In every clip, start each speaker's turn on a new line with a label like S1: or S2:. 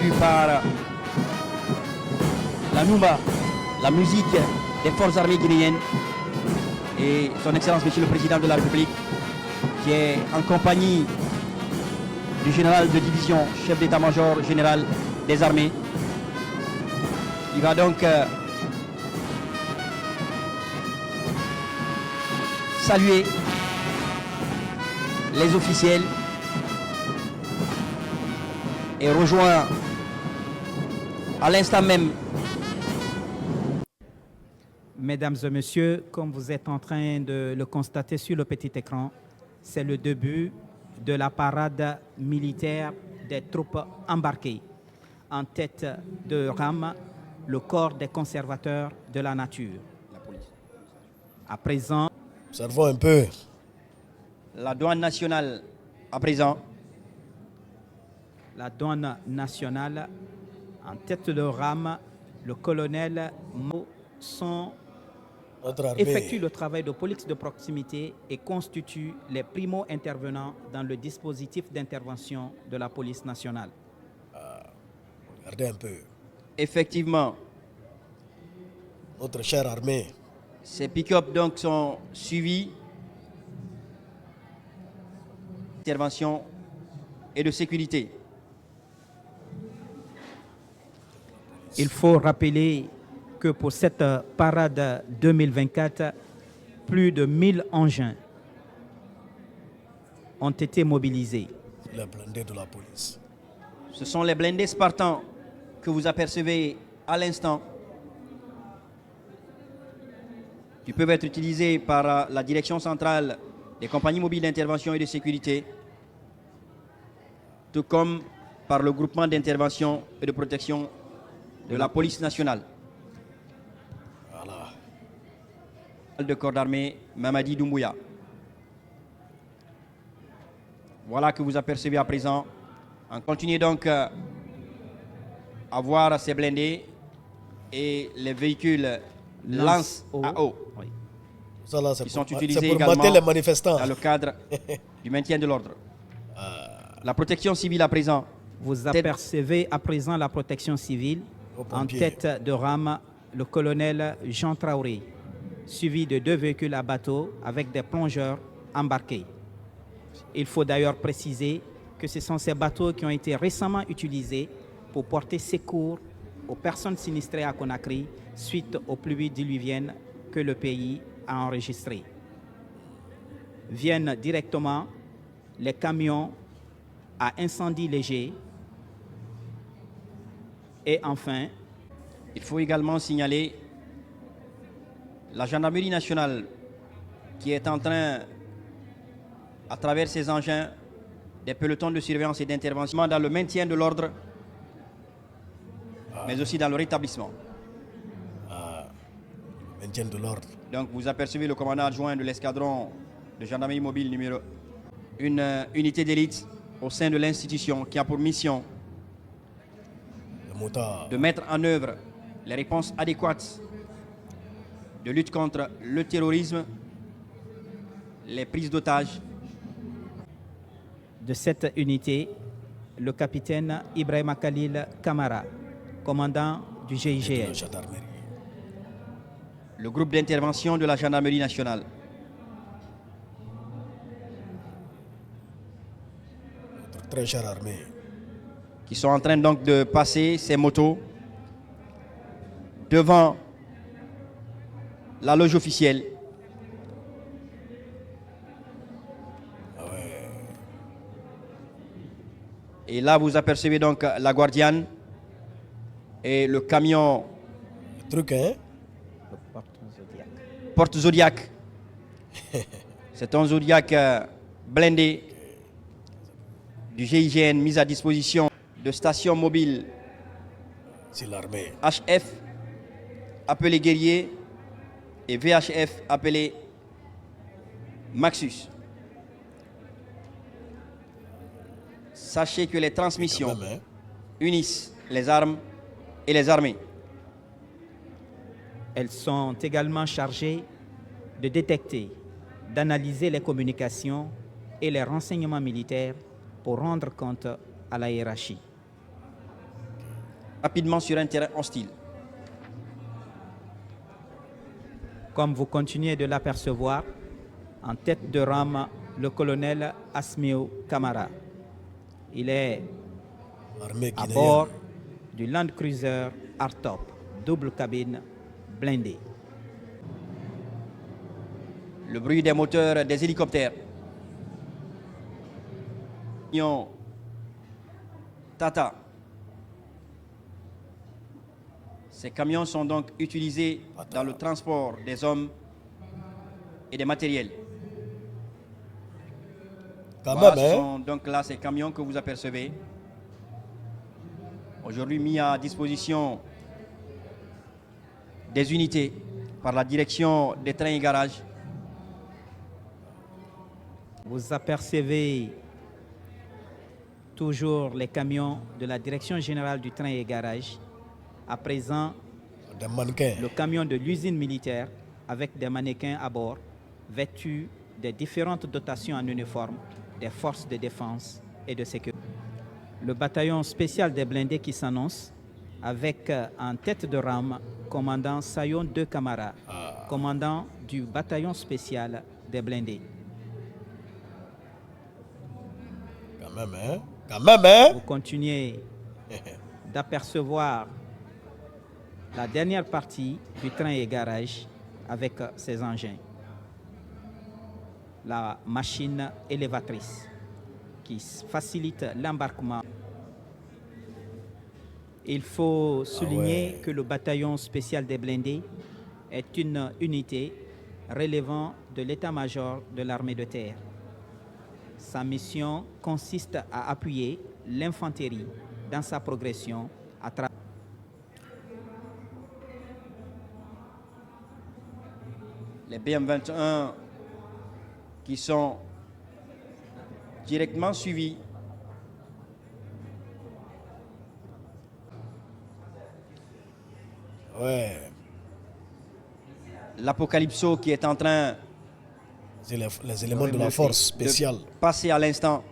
S1: prévue par la Numba, la musique des forces armées guinéennes et son Excellence Monsieur le Président de la République, qui est en compagnie du général de division, chef d'état-major général des armées. Il va donc saluer les officiels et rejoint à l'instant même.
S2: Mesdames et messieurs, comme vous êtes en train de le constater sur le petit écran, c'est le début de la parade militaire des troupes embarquées. En tête de rame, le corps des conservateurs de la nature.
S1: La police.
S2: À présent,
S3: observons un peu.
S1: La douane nationale à présent.
S2: la douane nationale, en tête de rame, le colonel Mosson effectue le travail de police de proximité et constitue les primo-intervenants dans le dispositif d'intervention de la police nationale.
S3: Regardez un peu.
S1: Effectivement,
S3: Notre chère armée.
S1: ces pick-up donc sont suivis d'intervention et de sécurité.
S2: Il faut rappeler que pour cette parade 2024, plus de 1000 engins ont été mobilisés.
S3: Les blindés de la police.
S1: Ce sont les blindés Spartans que vous apercevez à l'instant, qui peuvent être utilisés par la direction centrale des compagnies mobiles d'intervention et de sécurité, tout comme par le groupement d'intervention et de protection de la police nationale.
S3: Voilà.
S1: De corps d'armée Mamadi Doumbouya. Voilà que vous apercevez à présent. On continue donc à voir ces blindés et les véhicules lance à eau
S2: Oui.
S3: Ça là,
S1: qui sont
S3: c'est
S1: utilisés
S3: pour
S1: également
S3: mater les manifestants.
S1: dans le cadre du maintien de l'ordre. La protection civile à présent.
S2: Vous apercevez à présent la protection civile
S3: Aux
S2: en
S3: pompiers.
S2: tête de rame, le colonel Jean Traoré, suivi de 2 véhicules à bateau avec des plongeurs embarqués. Il faut d'ailleurs préciser que ce sont ces bateaux qui ont été récemment utilisés pour porter secours aux personnes sinistrées à Conakry suite aux pluies diluviennes que le pays a enregistrées. Viennent directement les camions à incendie léger et enfin
S1: Il faut également signaler la gendarmerie nationale qui est en train, à travers ses engins, des pelotons de surveillance et d'intervention dans le maintien de l'ordre, mais aussi dans le rétablissement.
S3: Maintien de l'ordre.
S1: Donc vous apercevez le commandant adjoint de l'escadron de gendarmerie mobile numéro 1, une unité d'élite au sein de l'institution qui a pour mission
S3: Les motards.
S1: de mettre en œuvre les réponses adéquates de lutte contre le terrorisme, les prises d'otages.
S2: de cette unité, le capitaine Ibrahima Khalil Kamara, commandant du
S3: De
S2: GIGN.
S3: la gendarmerie.
S1: Le groupe d'intervention de la gendarmerie nationale.
S3: Notre très chère armée.
S1: Qui sont en train donc de passer ces motos devant la loge officielle. Et là, vous apercevez donc la Guardiane et le camion
S3: Le truc, hein?
S1: Porte Zodiac. C'est un Zodiac blindé du GIGN mis à disposition de stations mobiles
S3: C'est l'armée.
S1: HF appelé Guerrier et VHF appelé Maxus. Sachez que les transmissions
S3: Quand même, hein?
S1: unissent les armes et les armées.
S2: Elles sont également chargées de détecter, d'analyser les communications et les renseignements militaires pour rendre compte à la hiérarchie.
S1: rapidement sur un terrain hostile.
S2: Comme vous continuez de l'apercevoir, en tête de rame, le colonel Asmiou Kamara. Il est
S3: L'armée
S2: à
S3: guinéenne.
S2: bord du Land Cruiser Hardtop, double cabine blindée.
S1: Le bruit des moteurs des hélicoptères. Camion Tata. Ces camions sont donc utilisés dans le transport des hommes et des matériels.
S3: Quand
S1: Voilà,
S3: même,
S1: ce
S3: hein?
S1: sont donc là ces camions que vous apercevez. Aujourd'hui mis à disposition des unités par la direction des trains et garages.
S2: Vous apercevez toujours les camions de la Direction générale du train et garage. À présent,
S3: Des mannequins.
S2: le camion de l'usine militaire avec des mannequins à bord, vêtus des différentes dotations en uniforme des forces de défense et de sécurité. Le bataillon spécial des blindés qui s'annonce avec en tête de rame commandant Sayon De Kamara, commandant du bataillon spécial des blindés.
S3: Quand même, hein? Quand même, hein?
S2: Vous continuez d'apercevoir la dernière partie du train et garage avec ses engins. La machine élévatrice qui facilite l'embarquement. Il faut souligner que le bataillon spécial des blindés est une unité relevant de l'état-major de l'armée de terre. Sa mission consiste à appuyer l'infanterie dans sa progression à travers
S1: Les BM-21 qui sont directement suivis.
S3: Ouais.
S1: L'Apocalypso qui est en train
S3: C'est les éléments de la force spéciale.
S1: de passer à l'instant.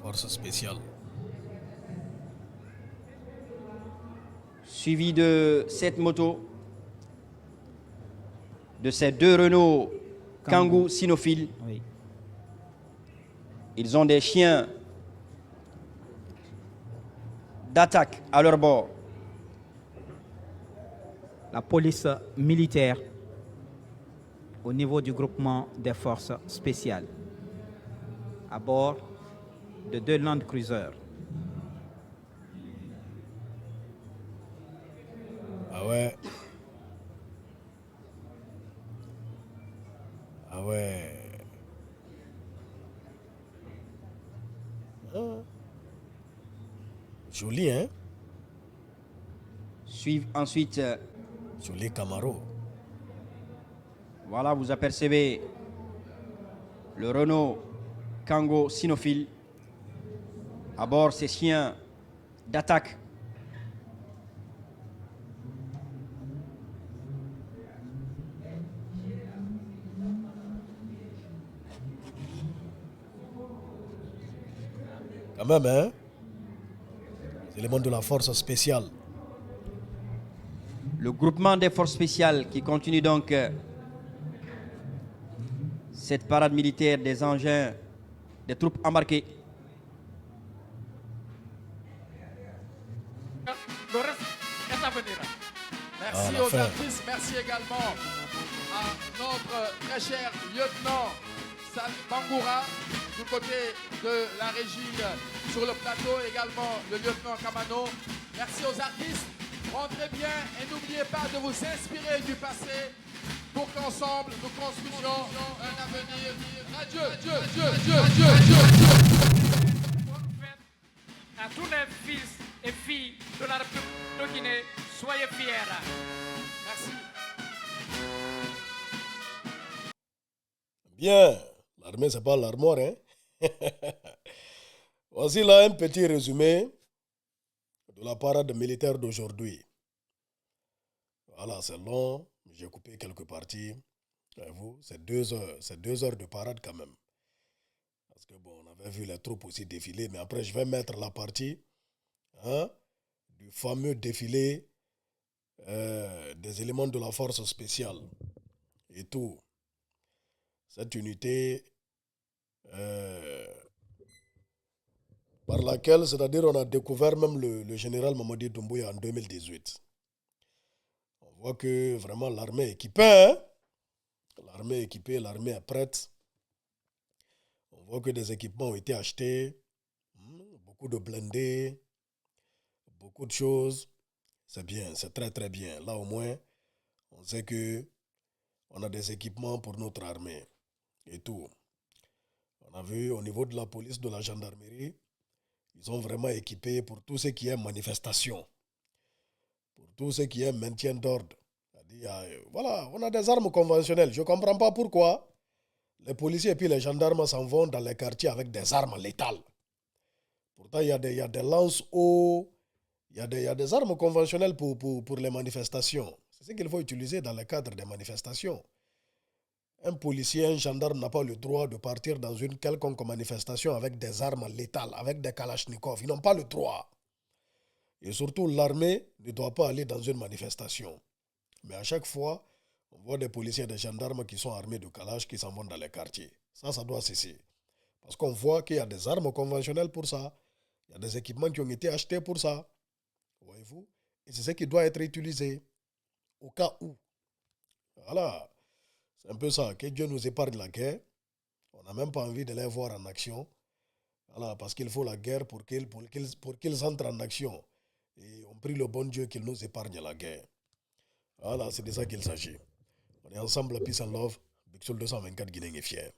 S3: Force spéciale.
S1: Suivi de cette moto, de ces deux Renault Kangoo cynophiles.
S2: Oui.
S1: Ils ont des chiens d'attaque à leur bord.
S2: La police militaire au niveau du groupement des forces spéciales à bord de 2 Land Cruisers.
S3: Ah ouais. Ah ouais. Ah. Joli, hein?
S1: Suivent ensuite,
S3: Joli Camaro.
S1: voilà, vous apercevez le Renault Kangoo cynophile. À bord, ces chiens d'attaque.
S3: Quand même, hein? Les éléments de la force spéciale.
S1: Le groupement des forces spéciales qui continue donc cette parade militaire des engins, des troupes embarquées.
S4: Le reste est à venir. Merci
S3: la
S4: aux
S3: fin.
S4: artistes, merci également à notre très cher lieutenant Sal Bangoura, du côté de la régie sur le plateau, également le lieutenant Kamano. Merci aux artistes, rentrez bien et n'oubliez pas de vous inspirer du passé pour qu'ensemble nous construisions un avenir radieux.
S5: À tous les fils et filles de la République de Guinée, soyez fiers.
S4: Merci.
S3: Bien. L'armée, c'est pas l'armoire, hein? Voici là un petit résumé de la parade militaire d'aujourd'hui. Voilà, c'est long. J'ai coupé quelques parties. Vous, c'est 2 heures. C'est 2 heures de parade quand même. Parce que bon, on avait vu les troupes aussi défiler, mais après je vais mettre la partie du fameux défilé des éléments de la force spéciale et tout. Cette unité par laquelle, c'est-à-dire on a découvert même le général Mamadi Doumbouya en 2018. On voit que vraiment l'armée est équipée, hein? L'armée est équipée, l'armée est prête. On voit que des équipements ont été achetés, beaucoup de blindés, beaucoup de choses. C'est bien, c'est très très bien. Là au moins, on sait que on a des équipements pour notre armée et tout. On a vu au niveau de la police, de la gendarmerie, ils sont vraiment équipés pour tout ce qui est manifestation, pour tout ce qui est maintien d'ordre. Voilà, on a des armes conventionnelles. Je ne comprends pas pourquoi les policiers et puis les gendarmes s'en vont dans les quartiers avec des armes létales. Pourtant, il y a des lance-eau, il y a des armes conventionnelles pour les manifestations. C'est ce qu'il faut utiliser dans le cadre des manifestations. Un policier, un gendarme n'a pas le droit de partir dans une quelconque manifestation avec des armes létales, avec des kalachnikovs. Ils n'ont pas le droit. Et surtout, l'armée ne doit pas aller dans une manifestation. Mais à chaque fois, on voit des policiers et des gendarmes qui sont armés de kalach qui s'en vont dans les quartiers. Ça doit cesser. Parce qu'on voit qu'il y a des armes conventionnelles pour ça. Il y a des équipements qui ont été achetés pour ça. Voyez-vous? Et c'est ce qui doit être utilisé au cas où. Voilà. C'est un peu ça. Que Dieu nous épargne la guerre. On n'a même pas envie de les voir en action. Voilà, parce qu'il faut la guerre pour qu'ils entrent en action. Et on prie le bon Dieu qu'il nous épargne la guerre. Voilà, c'est de ça qu'il s'agit. On est ensemble, peace and love. Big Soul 224 Guinée est fier.